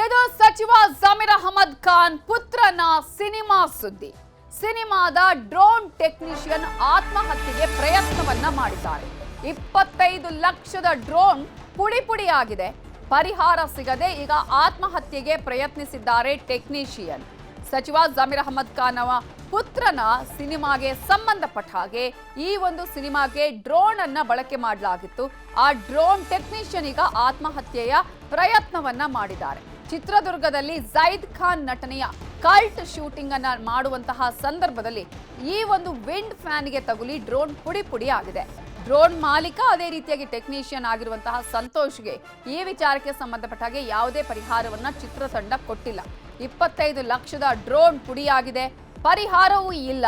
ಇದು ಸಚಿವ ಜಮೀರ್ ಅಹಮದ್ ಖಾನ್ ಪುತ್ರನ ಸಿನಿಮಾ ಸುದ್ದಿ. ಸಿನಿಮಾದ ಡ್ರೋನ್ ಟೆಕ್ನಿಷಿಯನ್ ಆತ್ಮಹತ್ಯೆಗೆ ಪ್ರಯತ್ನವನ್ನ ಮಾಡಿದ್ದಾರೆ. 25 ಲಕ್ಷದ ಡ್ರೋನ್ ಪುಡಿಯಾಗಿದೆ. ಪರಿಹಾರ ಸಿಗದೆ ಈಗ ಆತ್ಮಹತ್ಯೆಗೆ ಪ್ರಯತ್ನಿಸಿದ್ದಾರೆ ಟೆಕ್ನಿಷಿಯನ್. ಸಚಿವ ಜಮೀರ್ ಅಹಮದ್ ಖಾನ್ ಅವರ ಪುತ್ರನ ಸಿನಿಮಾಗೆ ಸಂಬಂಧಪಟ್ಟ ಹಾಗೆ ಈ ಒಂದು ಸಿನಿಮಾಗೆ ಡ್ರೋನ್ ಅನ್ನ ಬಳಕೆ ಮಾಡಲಾಗಿತ್ತು. ಆ ಡ್ರೋನ್ ಟೆಕ್ನಿಷಿಯನ್ ಈಗ ಆತ್ಮಹತ್ಯೆಯ ಪ್ರಯತ್ನವನ್ನ ಮಾಡಿದ್ದಾರೆ. ಚಿತ್ರದುರ್ಗದಲ್ಲಿ ಜೈದ್ ಖಾನ್ ನಟನೆಯ ಕಲ್ಟ್ ಶೂಟಿಂಗ್ ಅನ್ನ ಮಾಡುವಂತಹ ಸಂದರ್ಭದಲ್ಲಿ ಈ ಒಂದು ವಿಂಡ್ ಫ್ಯಾನ್ಗೆ ತಗುಲಿ ಡ್ರೋನ್ ಪುಡಿ ಆಗಿದೆ. ಡ್ರೋನ್ ಮಾಲೀಕ ಅದೇ ರೀತಿಯಾಗಿ ಟೆಕ್ನಿಷಿಯನ್ ಆಗಿರುವಂತಹ ಸಂತೋಷ್ಗೆ ಈ ವಿಚಾರಕ್ಕೆ ಸಂಬಂಧಪಟ್ಟ ಹಾಗೆ ಯಾವುದೇ ಪರಿಹಾರವನ್ನ ಚಿತ್ರತಂಡ ಕೊಟ್ಟಿಲ್ಲ. 25 ಲಕ್ಷದ ಡ್ರೋನ್ ಪುಡಿಯಾಗಿದೆ, ಪರಿಹಾರವೂ ಇಲ್ಲ.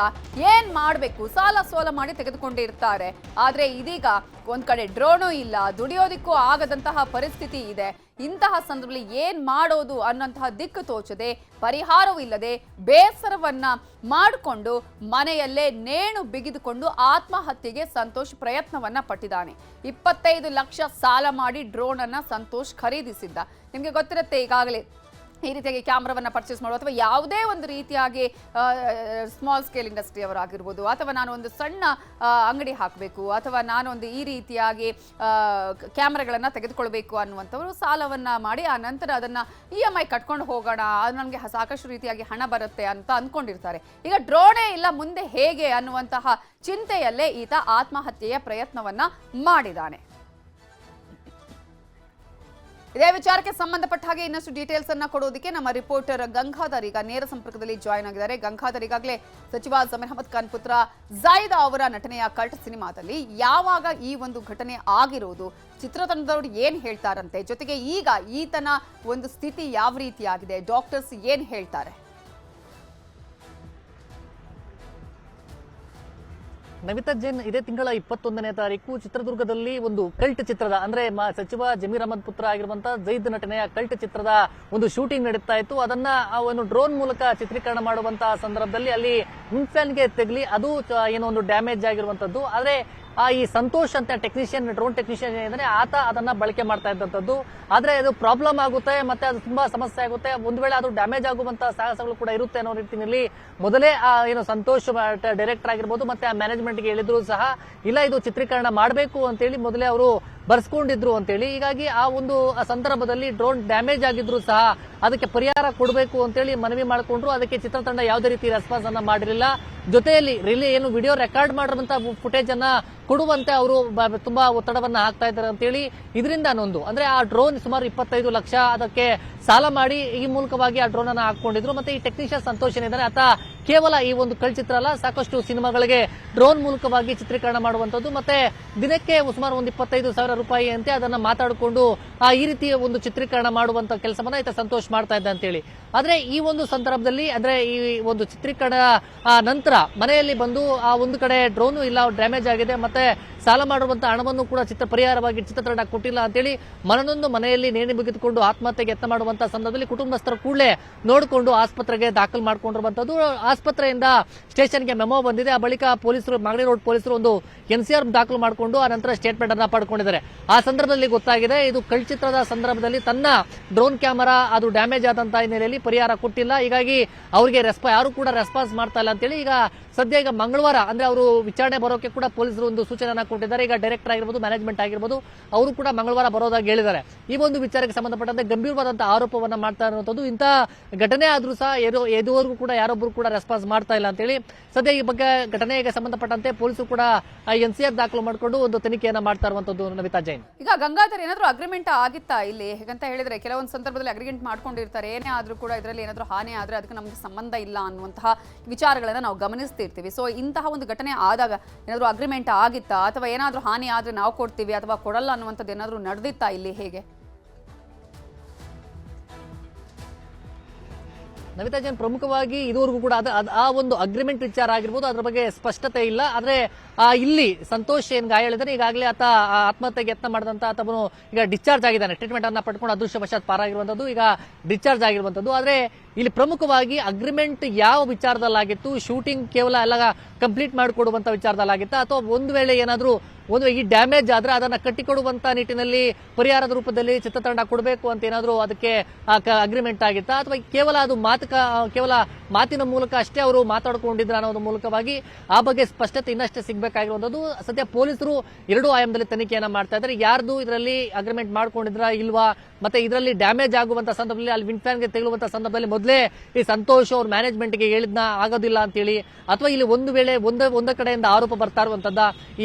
ಏನ್ ಮಾಡಬೇಕು? ಸಾಲ ಸೋಲ ಮಾಡಿ ತೆಗೆದುಕೊಂಡಿರ್ತಾರೆ. ಆದ್ರೆ ಇದೀಗ ಒಂದ್ ಕಡೆ ಡ್ರೋನು ಇಲ್ಲ, ದುಡಿಯೋದಿಕ್ಕೂ ಆಗದಂತಹ ಪರಿಸ್ಥಿತಿ ಇದೆ. ಇಂತಹ ಸಂದರ್ಭದಲ್ಲಿ ಏನ್ ಮಾಡೋದು ಅನ್ನೋಂತಹ ದಿಕ್ಕು ತೋಚದೆ, ಪರಿಹಾರವೂ ಇಲ್ಲದೆ ಬೇಸರವನ್ನ ಮಾಡಿಕೊಂಡು ಮನೆಯಲ್ಲೇ ನೇಣು ಬಿಗಿದುಕೊಂಡು ಆತ್ಮಹತ್ಯೆಗೆ ಸಂತೋಷ್ ಪ್ರಯತ್ನವನ್ನ ಪಟ್ಟಿದ್ದಾನೆ. 25 ಲಕ್ಷ ಸಾಲ ಮಾಡಿ ಡ್ರೋನ್ ಅನ್ನ ಸಂತೋಷ್ ಖರೀದಿಸಿದ್ದ. ನಿಮ್ಗೆ ಗೊತ್ತಿರುತ್ತೆ, ಈಗಾಗಲೇ ಈ ರೀತಿಯಾಗಿ ಕ್ಯಾಮ್ರಾವನ್ನು ಪರ್ಚೇಸ್ ಮಾಡುವ ಅಥವಾ ಯಾವುದೇ ಒಂದು ರೀತಿಯಾಗಿ ಸ್ಮಾಲ್ ಸ್ಕೇಲ್ ಇಂಡಸ್ಟ್ರಿ ಅವರಾಗಿರ್ಬೋದು, ಅಥವಾ ನಾನು ಒಂದು ಸಣ್ಣ ಅಂಗಡಿ ಹಾಕಬೇಕು, ಅಥವಾ ನಾನು ಒಂದು ಈ ರೀತಿಯಾಗಿ ಕ್ಯಾಮ್ರಾಗಳನ್ನು ತೆಗೆದುಕೊಳ್ಬೇಕು ಅನ್ನುವಂಥವರು ಸಾಲವನ್ನು ಮಾಡಿ ಆ ನಂತರ ಅದನ್ನು EMI ಕಟ್ಕೊಂಡು ಹೋಗೋಣ, ಅದು ನನಗೆ ಸಾಕಷ್ಟು ರೀತಿಯಾಗಿ ಹಣ ಬರುತ್ತೆ ಅಂತ ಅಂದ್ಕೊಂಡಿರ್ತಾರೆ. ಈಗ ಡ್ರೋನೇ ಇಲ್ಲ, ಮುಂದೆ ಹೇಗೆ ಅನ್ನುವಂತಹ ಚಿಂತೆಯಲ್ಲೇ ಈತ ಆತ್ಮಹತ್ಯೆಯ ಪ್ರಯತ್ನವನ್ನ ಮಾಡಿದ್ದಾನೆ. ಇದೇ ವಿಚಾರಕ್ಕೆ ಸಂಬಂಧಪಟ್ಟ ಹಾಗೆ ಇನ್ನಷ್ಟು ಡೀಟೇಲ್ಸ್ ಅನ್ನ ಕೊಡೋದಕ್ಕೆ ನಮ್ಮ ರಿಪೋರ್ಟರ್ ಗಂಗಾಧರ್ ಈಗ ನೇರ ಸಂಪರ್ಕದಲ್ಲಿ ಜಾಯ್ನ್ ಆಗಿದ್ದಾರೆ. ಗಂಗಾಧರ್, ಈಗಾಗಲೇ ಸಚಿವ ಜಮೀರ್ ಅಹಮದ್ ಖಾನ್ ಪುತ್ರ ಜೈದ್ ಅವರ ನಟನೆಯ ಕಲ್ಟ್ ಸಿನಿಮಾದಲ್ಲಿ ಯಾವಾಗ ಈ ಒಂದು ಘಟನೆ ಆಗಿರೋದು, ಚಿತ್ರತಂಡದವರು ಏನ್ ಹೇಳ್ತಾರಂತೆ, ಜೊತೆಗೆ ಈಗ ಈತನ ಒಂದು ಸ್ಥಿತಿ ಯಾವ ರೀತಿಯಾಗಿದೆ, ಡಾಕ್ಟರ್ಸ್ ಏನ್ ಹೇಳ್ತಾರೆ? ನವಿತಾ ಜೈನ್, ಇದೇ ತಿಂಗಳ 21ನೇ ತಾರೀಕು ಚಿತ್ರದುರ್ಗದಲ್ಲಿ ಒಂದು ಕಲ್ಟ್ ಚಿತ್ರದ ಅಂದ್ರೆ ಸಚಿವ ಜಮೀರ್ ಅಹಮದ್ ಪುತ್ರ ಆಗಿರುವಂತಹ ಜೈದ್ ನಟನೆಯ ಕಲ್ಟ್ ಚಿತ್ರದ ಒಂದು ಶೂಟಿಂಗ್ ನಡೀತಾ ಇತ್ತು. ಅದನ್ನ ಒಂದು ಡ್ರೋನ್ ಮೂಲಕ ಚಿತ್ರೀಕರಣ ಮಾಡುವಂತಹ ಸಂದರ್ಭದಲ್ಲಿ ಅಲ್ಲಿ ಫ್ಯಾನ್ಗೆ ತೆಗಲಿ ಅದು ಏನೋ ಒಂದು ಡ್ಯಾಮೇಜ್ ಆಗಿರುವಂತದ್ದು. ಆದ್ರೆ ಈ ಸಂತೋಷ್ ಅಂತ ಟೆಕ್ನಿಷಿಯನ್, ಡ್ರೋನ್ ಟೆಕ್ನಿಷಿಯನ್ ಏನಿದ್ರೆ ಆತ ಅದನ್ನ ಬಳಕೆ ಮಾಡ್ತಾ ಇದ್ದಂಥದ್ದು. ಆದ್ರೆ ಅದು ಪ್ರಾಬ್ಲಮ್ ಆಗುತ್ತೆ, ಮತ್ತೆ ಅದು ತುಂಬಾ ಸಮಸ್ಯೆ ಆಗುತ್ತೆ, ಒಂದ್ ವೇಳೆ ಅದು ಡ್ಯಾಮೇಜ್ ಆಗುವಂತಹ ಸಾಹಸಗಳು ಕೂಡ ಇರುತ್ತೆ ಅನ್ನೋ ರೀತಿಯಲ್ಲಿ ಮೊದಲೇ ಏನು ಸಂತೋಷ್ ಡೈರೆಕ್ಟರ್ ಆಗಿರ್ಬೋದು ಮತ್ತೆ ಆ ಮ್ಯಾನೇಜ್ಮೆಂಟ್ ಗೆ ಹೇಳಿದ್ರು ಸಹ, ಇಲ್ಲ ಇದು ಚಿತ್ರೀಕರಣ ಮಾಡಬೇಕು ಅಂತೇಳಿ ಮೊದಲೇ ಅವರು ಬರ್ಸ್ಕೊಂಡಿದ್ರು ಅಂತೇಳಿ. ಹೀಗಾಗಿ ಆ ಒಂದು ಸಂದರ್ಭದಲ್ಲಿ ಡ್ರೋನ್ ಡ್ಯಾಮೇಜ್ ಆಗಿದ್ರು ಸಹ ಅದಕ್ಕೆ ಪರಿಹಾರ ಕೊಡಬೇಕು ಅಂತೇಳಿ ಮನವಿ ಮಾಡಿಕೊಂಡ್ರು. ಅದಕ್ಕೆ ಚಿತ್ರತಂಡ ಯಾವುದೇ ರೀತಿ ರೆಸ್ಪಾನ್ಸ್ ಅನ್ನ ಮಾಡಿರಲಿಲ್ಲ. ಜೊತೆಯಲ್ಲಿ ಏನು ವಿಡಿಯೋ ರೆಕಾರ್ಡ್ ಮಾಡಿರುವಂತಹ ಫುಟೇಜ್ ಅನ್ನ ಕೊಡುವಂತೆ ಅವರು ತುಂಬಾ ಒತ್ತಡವನ್ನ ಹಾಕ್ತಾ ಇದ್ದಾರೆ ಅಂತೇಳಿ. ಇದರಿಂದ ನೊಂದು ಅಂದ್ರೆ ಆ ಡ್ರೋನ್ ಸುಮಾರು 25 ಲಕ್ಷ ಅದಕ್ಕೆ ಸಾಲ ಮಾಡಿ ಈ ಮೂಲಕವಾಗಿ ಆ ಡ್ರೋನ್ ಅನ್ನ ಹಾಕೊಂಡಿದ್ರು. ಮತ್ತೆ ಈ ಟೆಕ್ನಿಷಿಯನ್ ಸಂತೋಷ್ ಏನಿದ್ದಾರೆ ಆತ ಕೇವಲ ಈ ಒಂದು ಕಲ್ಟ್ ಚಿತ್ರ ಅಲ್ಲ, ಸಾಕಷ್ಟು ಸಿನಿಮಾಗಳಿಗೆ ಡ್ರೋನ್ ಮೂಲಕವಾಗಿ ಚಿತ್ರೀಕರಣ ಮಾಡುವಂತದ್ದು. ಮತ್ತೆ ದಿನಕ್ಕೆ ಸುಮಾರು ಒಂದು 25,000 ರೂಪಾಯಿ ಅಂತೆ ಅದನ್ನ ಮಾತಾಡಿಕೊಂಡು ಈ ರೀತಿ ಒಂದು ಚಿತ್ರೀಕರಣ ಮಾಡುವಂತ ಕೆಲಸವನ್ನ ಈತ ಸಂತೋಷ್ ಮಾಡ್ತಾ ಇದ್ದ ಅಂತೇಳಿ. ಆದ್ರೆ ಈ ಒಂದು ಸಂದರ್ಭದಲ್ಲಿ ಅಂದ್ರೆ ಈ ಒಂದು ಚಿತ್ರೀಕರಣ ನಂತರ ಮನೆಯಲ್ಲಿ ಬಂದು ಆ ಒಂದು ಕಡೆ ಡ್ರೋನು ಇಲ್ಲ, ಡ್ಯಾಮೇಜ್ ಆಗಿದೆ, ಮತ್ತೆ ಸಾಲ ಮಾಡುವಂತಹ ಹಣವನ್ನು ಕೂಡ ಪರಿಹಾರವಾಗಿ ಚಿತ್ರತಂಡ ಕೊಟ್ಟಿಲ್ಲ ಅಂತೇಳಿ ಮನನೊಂದು ಮನೆಯಲ್ಲಿ ನೇಣು ಬಿಗಿದುಕೊಂಡು ಆತ್ಮಹತ್ಯೆಗೆ ಯತ್ನ ಮಾಡುವಂತಹ ಸಂದರ್ಭದಲ್ಲಿ ಕುಟುಂಬಸ್ಥರು ಕೂಡಲೇ ನೋಡಿಕೊಂಡು ಆಸ್ಪತ್ರೆಗೆ ದಾಖಲು ಮಾಡಿಕೊಂಡಿರುವಂತದ್ದು. ಆಸ್ಪತ್ರೆಯಿಂದ ಸ್ಟೇಷನ್ಗೆ ಮೆಮೊ ಬಂದಿದೆ. ಆ ಬಳಿಕ ಪೊಲೀಸರು, ಮಾಗಡಿ ರೋಡ್ ಪೊಲೀಸರು ಒಂದು NCR ದಾಖಲು ಮಾಡಿಕೊಂಡು ಆ ನಂತರ ಸ್ಟೇಟ್ಮೆಂಟ್ ಅನ್ನ ಪಡ್ಕೊಂಡಿದ್ದಾರೆ. ಆ ಸಂದರ್ಭದಲ್ಲಿ ಗೊತ್ತಾಗಿದೆ ಇದು ಕಲ್ಟ್ ಚಿತ್ರದ ಸಂದರ್ಭದಲ್ಲಿ ತನ್ನ ಡ್ರೋನ್ ಕ್ಯಾಮೆರಾ ಅದು ಡ್ಯಾಮೇಜ್ ಆದಂತಹ ಹಿನ್ನೆಲೆಯಲ್ಲಿ ಪರಿಹಾರ ಕೊಟ್ಟಿಲ್ಲ. ಹೀಗಾಗಿ ಅವರಿಗೆ ಯಾರು ಕೂಡ ರೆಸ್ಪಾನ್ಸ್ ಮಾಡ್ತಾ ಇಲ್ಲ ಅಂತೇಳಿ ಈಗ ಮಂಗಳವಾರ ಅಂದ್ರೆ ಅವರು ವಿಚಾರಣೆ ಬರೋಕೆ ಕೂಡ ಪೊಲೀಸರು ಒಂದು ಸೂಚನೆಯನ್ನ ಕೊಟ್ಟಿದ್ದಾರೆ. ಈಗ ಡೈರೆಕ್ಟರ್ ಆಗಿರ್ಬೋದು, ಮ್ಯಾನೇಜ್ಮೆಂಟ್ ಆಗಿರ್ಬೋದು, ಅವರು ಕೂಡ ಮಂಗಳವಾರ ಬರೋದಾಗಿ ಹೇಳಿದ್ದಾರೆ. ಈ ಒಂದು ವಿಚಾರಕ್ಕೆ ಸಂಬಂಧಪಟ್ಟಂತೆ ಗಂಭೀರವಾದಂತಹ ಆರೋಪವನ್ನ ಮಾಡ್ತಾ ಇರುವಂತದ್ದು. ಇಂತಹ ಘಟನೆ ಆದ್ರೂ ಸಹ ಎದುವರೆಗೂ ಕೂಡ ಯಾರೊಬ್ಬರು ಕೂಡ ರೆಸ್ಪಾನ್ಸ್ ಮಾಡ್ತಾ ಇಲ್ಲ ಅಂತೇಳಿ ಸದ್ಯ ಈ ಬಗ್ಗೆ ಘಟನೆಗೆ ಸಂಬಂಧಪಟ್ಟಂತೆ ಪೊಲೀಸರು ಕೂಡ NCR ದಾಖಲು ಮಾಡಿಕೊಂಡು ಒಂದು ತನಿಖೆಯನ್ನ ಮಾಡ್ತಾ ಇರುವಂತದ್ದು. ನವಿತಾ ಜೈನ್, ಈಗ ಗಂಗಾಧರ್, ಏನಾದ್ರೂ ಅಗ್ರಿಮೆಂಟ್ ಆಗಿತ್ತಾ ಇಲ್ಲಿ? ಹೇಗಂತ ಹೇಳಿದ್ರೆ ಕೆಲವೊಂದು ಸಂದರ್ಭದಲ್ಲಿ ಅಗ್ರಿಮೆಂಟ್ ಮಾಡ್ಕೊಂಡಿರ್ತಾರೆ, ಏನೇ ಆದ್ರೂ ಕೂಡ ಇದರಲ್ಲಿ ಏನಾದ್ರೂ ಹಾನಿ ಆದ್ರೆ ಅದಕ್ಕೆ ನಮಗೆ ಸಂಬಂಧ ಇಲ್ಲ ಅನ್ನುವಂತಹ ವಿಚಾರಗಳನ್ನ ನಾವು ಗಮನಿಸ್ತಿರ್ತೀವಿ. ಸೊ ಇಂತಹ ಒಂದು ಘಟನೆ ಆದಾಗ ಏನಾದ್ರೂ ಅಗ್ರಿಮೆಂಟ್ ಆಗಿತ್ತಾ, ಅಥವಾ ಏನಾದ್ರೂ ಹಾನಿ ಆದ್ರೆ ನಾವು ಕೊಡ್ತೀವಿ ಅಥವಾ ಕೊಡಲ್ಲ ಅನ್ನುವಂಥದ್ದು ಏನಾದ್ರೂ ನಡೆದಿತ್ತಾ ಇಲ್ಲಿ, ಹೇಗೆ? ನವಿತಾ ಜೈನ್, ಪ್ರಮುಖವಾಗಿ ಇದುವರೆಗೂ ಕೂಡ ಆ ಒಂದು ಅಗ್ರಿಮೆಂಟ್ ವಿಚಾರ ಆಗಿರ್ಬೋದು, ಅದರ ಬಗ್ಗೆ ಸ್ಪಷ್ಟತೆ ಇಲ್ಲ. ಆದ್ರೆ ಇಲ್ಲಿ ಸಂತೋಷ್ ಏನ್ ಗಾಯಾಳಿದ್ದಾನೆ, ಈಗಾಗಲೇ ಆತ ಆತ್ಮಹತ್ಯೆಗೆ ಯತ್ನ ಮಾಡಿದಂತ ಆತನು ಈಗ ಡಿಸ್ಚಾರ್ಜ್ ಆಗಿದ್ದಾನೆ. ಟ್ರೀಟ್ಮೆಂಟ್ ಅನ್ನ ಪಡ್ಕೊಂಡು ಅದೃಷ್ಟವಶಾತ್ ಪಾರಾಗಿರುವಂತದ್ದು, ಈಗ ಡಿಸ್ಚಾರ್ಜ್ ಆಗಿರುವಂತದ್ದು. ಆದ್ರೆ ಇಲ್ಲಿ ಪ್ರಮುಖವಾಗಿ ಅಗ್ರಿಮೆಂಟ್ ಯಾವ ವಿಚಾರದಲ್ಲಾಗಿತ್ತು, ಶೂಟಿಂಗ್ ಕೇವಲ ಎಲ್ಲ ಕಂಪ್ಲೀಟ್ ಮಾಡಿಕೊಡುವಂತ ವಿಚಾರದಲ್ಲಾಗಿತ್ತ, ಅಥವಾ ಒಂದು ವೇಳೆ ಏನಾದ್ರೂ ಈ ಡ್ಯಾಮೇಜ್ ಆದ್ರೆ ಅದನ್ನ ಕಟ್ಟಿಕೊಡುವಂತ ನಿಟ್ಟಿನಲ್ಲಿ ಪರಿಹಾರದ ರೂಪದಲ್ಲಿ ಚಿತ್ರತಂಡ ಕೊಡಬೇಕು ಅಂತ ಏನಾದ್ರೂ ಅದಕ್ಕೆ ಅಗ್ರಿಮೆಂಟ್ ಆಗಿತ್ತಾ, ಅಥವಾ ಕೇವಲ ಅದು ಕೇವಲ ಮಾತಿನ ಮೂಲಕ ಅಷ್ಟೇ ಅವರು ಮಾತಾಡ್ಕೊಂಡಿದ್ರ ಅನ್ನೋದ್ರ ಮೂಲಕವಾಗಿ ಆ ಬಗ್ಗೆ ಸ್ಪಷ್ಟತೆ ಇನ್ನಷ್ಟೇ ಸಿಗಬೇಕಾಗಿರುವಂತದ್ದು. ಸದ್ಯ ಪೊಲೀಸರು ಎರಡೂ ಆಯಾಮದಲ್ಲಿ ತನಿಖೆಯನ್ನ ಮಾಡ್ತಾ ಇದ್ದಾರೆ. ಯಾರ್ದು ಇದರಲ್ಲಿ ಅಗ್ರಿಮೆಂಟ್ ಮಾಡ್ಕೊಂಡಿದ್ರ ಇಲ್ವಾ, ಮತ್ತೆ ಇದರಲ್ಲಿ ಡ್ಯಾಮೇಜ್ ಆಗುವಂತ ಸಂದರ್ಭದಲ್ಲಿ ಅಲ್ಲಿ ವಿಂಡ್ ಫ್ಯಾನ್ಗೆ ತೆಗಳುವಂತ ಸಂದರ್ಭದಲ್ಲಿ ಮೊದಲೇ ಈ ಸಂತೋಷ್ ಅವ್ರ ಮ್ಯಾನೇಜ್ಮೆಂಟ್ಗೆ ಹೇಳಿದ್ನ ಆಗೋದಿಲ್ಲ ಅಂತೇಳಿ, ಅಥವಾ ಇಲ್ಲಿ ಒಂದು ವೇಳೆ ಒಂದ ಕಡೆಯಿಂದ ಆರೋಪ ಬರ್ತಾ ಇರುವಂತದ್ದ,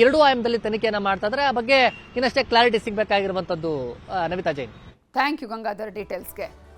ಎರಡೂ ಆಯಾಮದಲ್ಲಿ ತನಿಖೆಯನ್ನ ಮಾಡ್ತಾ ಇದ್ದಾರೆ. ಆ ಬಗ್ಗೆ ಇನ್ನಷ್ಟೇ ಕ್ಲಾರಿಟಿ ಸಿಗಬೇಕಾಗಿರುವಂತದ್ದು. ನವಿತಾ ಜೈನ್. Thank you Gangadhar ಡೀಟೇಲ್ಸ್ಗೆ.